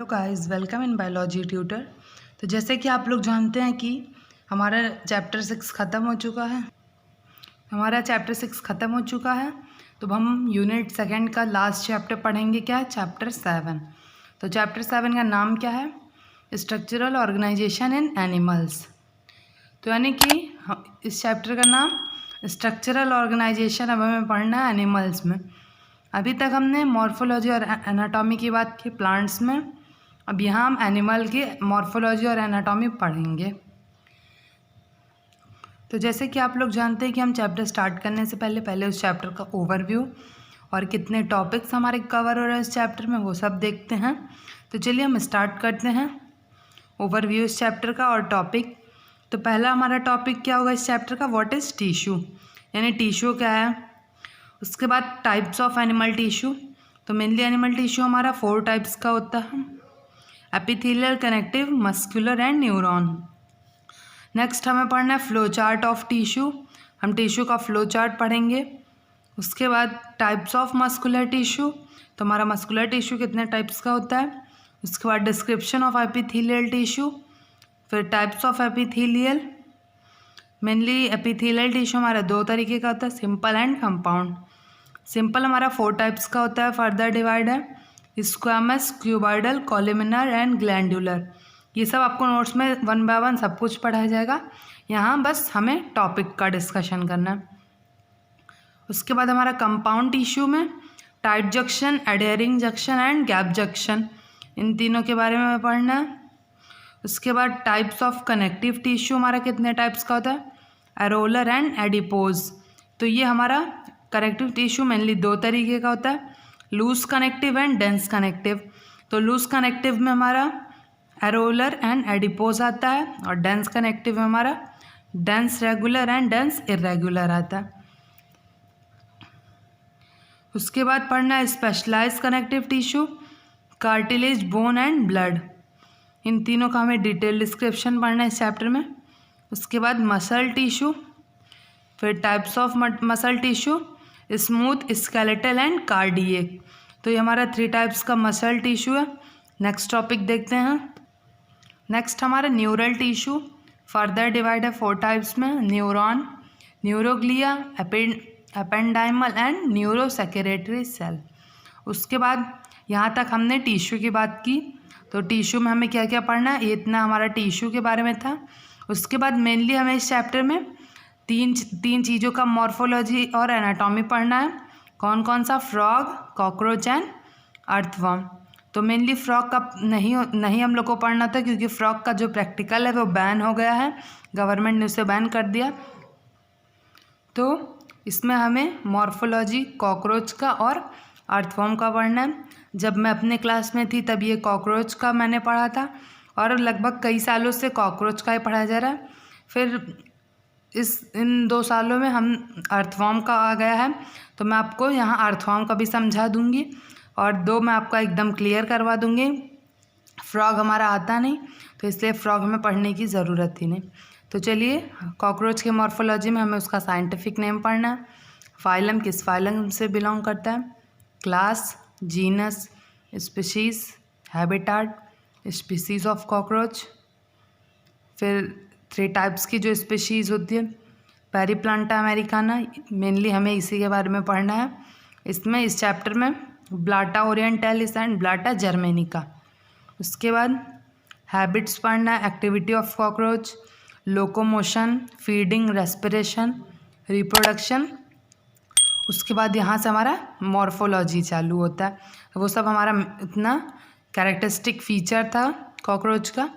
Hello guys, welcome in biology tutor. तो जैसे कि आप लोग जानते हैं कि हमारा चैप्टर 6 ख़त्म हो चुका है। तो अब हम यूनिट सेकंड का लास्ट चैप्टर पढ़ेंगे। क्या है? चैप्टर 7। तो चैप्टर 7 का नाम क्या है? स्ट्रक्चरल ऑर्गेनाइजेशन इन एनिमल्स। तो यानी कि इस चैप्टर का नाम स्ट्रक्चरल ऑर्गेनाइजेशन अब हमें पढ़ना है एनिमल्स में। अभी तक हमने मॉर्फोलॉजी और एनाटॉमी की बात की प्लांट्स में। अब यहाँ हम एनिमल की मॉर्फोलॉजी और एनाटॉमी पढ़ेंगे। तो जैसे कि आप लोग जानते हैं कि हम चैप्टर स्टार्ट करने से पहले उस चैप्टर का ओवरव्यू और कितने टॉपिक्स हमारे कवर हो रहे हैं इस चैप्टर में वो सब देखते हैं। तो चलिए हम स्टार्ट करते हैं ओवरव्यू इस चैप्टर का और टॉपिक। तो पहला हमारा टॉपिक क्या होगा इस चैप्टर का? व्हाट इज़ टिश्यू, यानी टिश्यू क्या है। उसके बाद टाइप्स ऑफ एनिमल टिश्यू। तो मेनली एनिमल टिश्यू हमारा 4 टाइप्स का होता है: epithelial, connective, muscular and neuron. Next हमें पढ़ना है फ्लो चार्ट ऑफ टिश्यू। हम टिश्यू का फ्लो चार्ट पढ़ेंगे। उसके बाद टाइप्स ऑफ मस्कुलर टिश्यू। तो हमारा मस्कुलर टिश्यू कितने टाइप्स का होता है। उसके बाद डिस्क्रिप्शन ऑफ एपिथेलियल टिश्यू। फिर types of epithelial. Mainly epithelial tissue हमारा 2 तरीके का होता है, सिंपल एंड कंपाउंड। सिंपल हमारा 4 टाइप्स का होता है, फर्दर डिवाइड है squamous, cuboidal, columnar and glandular. ये सब आपको नोट्स में 1 बाय 1 सब कुछ पढ़ाया जाएगा। यहाँ बस हमें टॉपिक का डिस्कशन करना है। उसके बाद हमारा कंपाउंड टिश्यू में tight junction, adhering junction and gap junction, इन तीनों के बारे में पढ़ना है। उसके बाद टाइप्स ऑफ कनेक्टिव टिश्यू हमारा कितने टाइप्स का होता है, एरोलर एंड एडिपोज। तो ये हमारा कनेक्टिव टिश्यू मेनली 2 तरीके का होता है, loose connective and dense connective. तो लूज कनेक्टिव में हमारा एरोलर एंड एडिपोज आता है और डेंस कनेक्टिव में हमारा dense regular and dense irregular आता है। उसके बाद पढ़ना है specialised connective tissue, cartilage, bone and blood. इन तीनों का हमें डिटेल डिस्क्रिप्शन पढ़ना है इस चैप्टर में। उसके बाद मसल टिश्यू, फिर types of muscle tissue, smooth, skeletal and cardiac. तो ये हमारा 3 टाइप्स का मसल टिश्यू है। नेक्स्ट टॉपिक देखते हैं। नेक्स्ट हमारा न्यूरल टिश्यू, फर्दर डिवाइड है 4 टाइप्स में, neuron, neuroglia, ependymal and neurosecretory cell. उसके बाद यहाँ तक हमने टिश्यू की बात की। तो टिश्यू में हमें क्या क्या पढ़ना है, ये इतना हमारा टिश्यू के बारे में था। उसके बाद मेनली हमें इस चैप्टर में तीन चीज़ों का मॉर्फोलॉजी और एनाटॉमी पढ़ना है। कौन कौन सा? Frog, cockroach and earthworm. तो मेनली फ्रॉग का नहीं हम लोग को पढ़ना था, क्योंकि फ्रॉग का जो प्रैक्टिकल है वो बैन हो गया है, गवर्नमेंट ने उसे बैन कर दिया। तो इसमें हमें मॉर्फोलॉजी कॉकरोच का और अर्थवर्म का पढ़ना है। जब मैं अपने क्लास में थी तब ये कॉकरोच का मैंने पढ़ा था और लगभग कई सालों से कॉकरोच का ही पढ़ाया जा रहा है। फिर इन 2 सालों में हम अर्थवर्म का आ गया है, तो मैं आपको यहाँ अर्थवर्म का भी समझा दूंगी और 2 मैं आपका एकदम क्लियर करवा दूंगी। फ्रॉग हमारा आता नहीं, तो इसलिए फ्रॉग हमें पढ़ने की ज़रूरत ही नहीं। तो चलिए, कॉकरोच के मॉर्फोलॉजी में हमें उसका साइंटिफिक नेम पढ़ना है, फाइलम किस फाइलम से बिलोंग करता है, class, genus, species, habitat, species of cockroach. फिर 3 टाइप्स की जो स्पीशीज़ होती है, पेरीप्लांटा अमेरिकाना, मेनली हमें इसी के बारे में पढ़ना है। इसमें इस चैप्टर में ब्लाटा ओरिएंटैलिस एंड ब्लाटा जर्मेनिका। उसके बाद हैबिट्स पढ़ना है, activity of cockroach, locomotion, feeding, respiration, reproduction. उसके बाद यहाँ से हमारा मॉर्फोलॉजी चालू होता है। वो सब हमारा इतना कैरेक्टरिस्टिक फीचर था कॉकरोच का।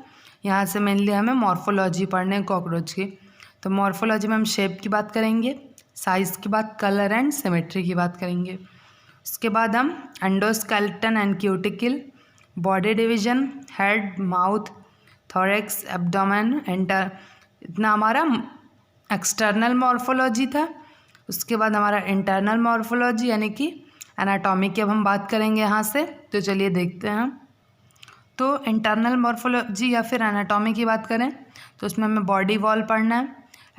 यहाँ से मेनली हमें मॉर्फोलॉजी पढ़ने कॉकरोच की। तो मॉर्फोलॉजी में हम शेप की बात करेंगे, साइज़ की बात, कलर एंड सिमेट्री की बात करेंगे। उसके बाद हम endoskeleton and cuticle, body division, head, mouth, thorax, abdomen, इतना हमारा एक्सटर्नल मॉर्फोलॉजी था। उसके बाद हमारा इंटरनल मॉर्फोलॉजी यानी कि एनाटॉमी की अब हम बात करेंगे यहाँ से। तो चलिए देखते हैं। तो इंटरनल मॉर्फोलॉजी या फिर एनाटॉमी की बात करें तो उसमें हमें बॉडी वॉल पढ़ना है,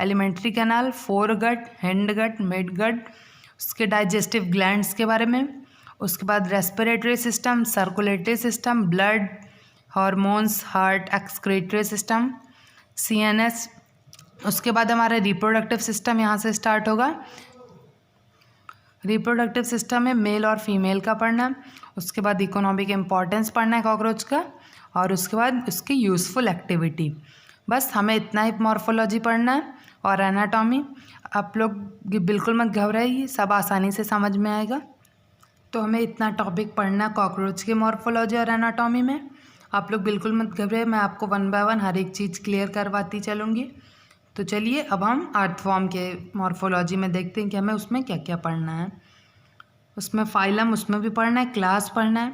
एलिमेंट्री कैनाल, फोरगट, हैंडगट, मिडगट, उसके डाइजेस्टिव ग्लैंड्स के बारे में। उसके बाद respiratory system, circulatory system, blood, hormones, heart, excretory system, CNS। उसके बाद हमारा रिप्रोडक्टिव सिस्टम यहाँ से स्टार्ट होगा। रिप्रोडक्टिव सिस्टम में मेल और फीमेल का पढ़ना है। उसके बाद इकोनॉमिक इम्पॉर्टेंस पढ़ना है कॉकरोच का, और उसके बाद उसकी यूज़फुल एक्टिविटी। बस हमें इतना ही मॉर्फोलॉजी पढ़ना है और एनाटॉमी। आप लोग बिल्कुल मत घबराइए, सब आसानी से समझ में आएगा। तो हमें इतना टॉपिक पढ़ना है कॉकरोच के मॉर्फोलॉजी और एनाटॉमी में। आप लोग बिल्कुल मत घबराइए, मैं आपको 1 बाय 1 हर एक चीज़ क्लियर करवाती चलूँगी। तो चलिए अब हम अर्थवॉर्म के मॉर्फोलॉजी में देखते हैं कि हमें उसमें क्या क्या पढ़ना है। उसमें फाइलम, उसमें भी पढ़ना है, क्लास पढ़ना है,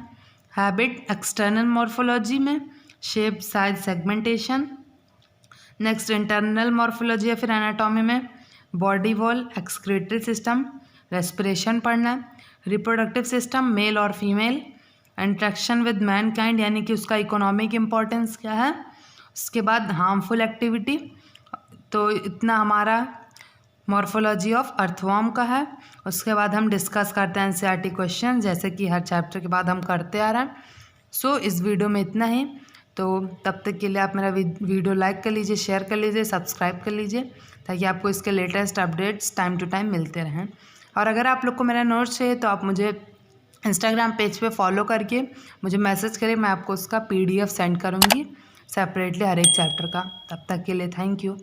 हैबिट, एक्सटर्नल मॉर्फोलॉजी में shape, size, segmentation. Next internal morphology या फिर एनाटॉमी में body wall, excretory system, respiration पढ़ना है। रिप्रोडक्टिव सिस्टम मेल और फीमेल, इंट्रैक्शन विद मैनकाइंड यानी कि उसका इकोनॉमिक इम्पोर्टेंस क्या है। उसके बाद हार्मफुल एक्टिविटी। तो इतना हमारा मॉर्फोलॉजी ऑफ अर्थवॉर्म का है। उसके बाद हम डिस्कस करते हैं NCERT क्वेश्चन, जैसे कि हर चैप्टर के बाद हम करते आ रहे हैं। सो इस वीडियो में इतना ही। तो तब तक के लिए आप मेरा वीडियो लाइक कर लीजिए, शेयर कर लीजिए, सब्सक्राइब कर लीजिए, ताकि आपको इसके latest updates time to time मिलते रहें। और अगर आप लोग को मेरा नोट्स चाहिए तो आप मुझे इंस्टाग्राम पेज पे फॉलो करके मुझे मैसेज करें, मैं आपको उसका PDF सेंड करूँगी सेपरेटली हर एक चैप्टर का। तब तक के लिए थैंक यू।